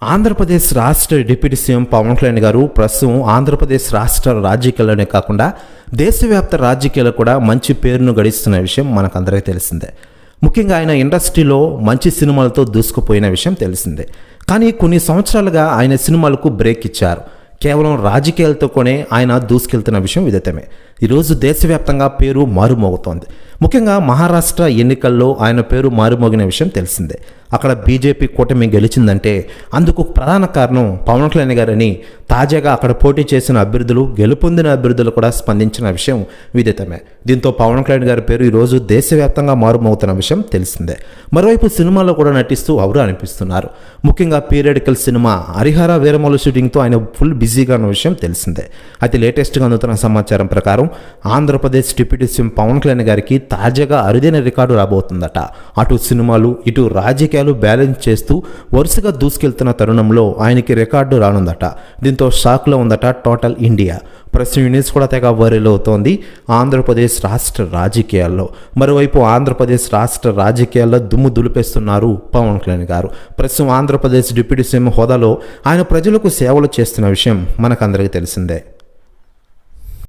ఆంధ్రప్రదేశ్ రాష్ట్ర deputy CM Pawan Kalyan గారు ప్రస్తుతం ఆంధ్రప్రదేశ్ రాష్ట్ర రాజకీయాల్లోనే కాకుండా దేశవ్యాప్త రాజకీయాల్లో కూడా మంచి పేరును గడిస్తున్న విషయం మనకందరికీ తెలిసిందే. ముఖ్యంగా ఆయన ఇండస్ట్రీలో మంచి సినిమాలతో దూసుకుపోయిన విషయం తెలిసిందే. కానీ కొన్ని సంవత్సరాలుగా ఆయన సినిమాలకు బ్రేక్ ఇచ్చారు. కేవలం రాజకీయాలతోనే ఆయన దూసుకెళ్తున్న విషయం విదితమే. ఈరోజు దేశవ్యాప్తంగా పేరు మారుమోగుతోంది. ముఖ్యంగా మహారాష్ట్ర ఎన్నికల్లో ఆయన పేరు మారుమోగిన విషయం తెలిసిందే. అక్కడ బీజేపీ కూటమి గెలిచిందంటే అందుకు ప్రధాన కారణం పవన్ కళ్యాణ్ గారని తాజాగా అక్కడ పోటీ చేసిన అభ్యర్థులు, గెలుపొందిన అభ్యర్థులు కూడా స్పందించిన విషయం విదితమే. దీంతో పవన్ కళ్యాణ్ గారి పేరు ఈరోజు దేశవ్యాప్తంగా మారుమోగుతున్న విషయం తెలిసిందే. మరోవైపు సినిమాలో కూడా నటిస్తూ అవరు అనిపిస్తున్నారు. ముఖ్యంగా పీరియడికల్ సినిమా హరిహర వీరమల్లు షూటింగ్తో ఆయన ఫుల్ బిజీగా ఉన్న విషయం తెలిసిందే. అయితే లేటెస్ట్గా అందుతున్న సమాచారం ప్రకారం ఆంధ్రప్రదేశ్ డిప్యూటీ సీఎం పవన్ కళ్యాణ్ గారికి తాజాగా అరుదైన రికార్డు రాబోతుందట. అటు సినిమాలు ఇటు రాజకీయాలు బ్యాలెన్స్ చేస్తూ వరుసగా దూసుకెళ్తున్న తరుణంలో ఆయనకి రికార్డు రానుందట. దీంతో షాక్లో ఉందట టోటల్ ఇండియా. ప్రస్తుతం న్యూస్ కూడా తెగ వైరల్ అవుతోంది ఆంధ్రప్రదేశ్ రాష్ట్ర రాజకీయాల్లో. మరోవైపు ఆంధ్రప్రదేశ్ రాష్ట్ర రాజకీయాల్లో దుమ్ము దులిపేస్తున్నారు పవన్ కళ్యాణ్ గారు. ప్రస్తుతం ఆంధ్రప్రదేశ్ డిప్యూటీ సీఎం హోదాలో ఆయన ప్రజలకు సేవలు చేస్తున్న విషయం మనకందరికీ తెలిసిందే.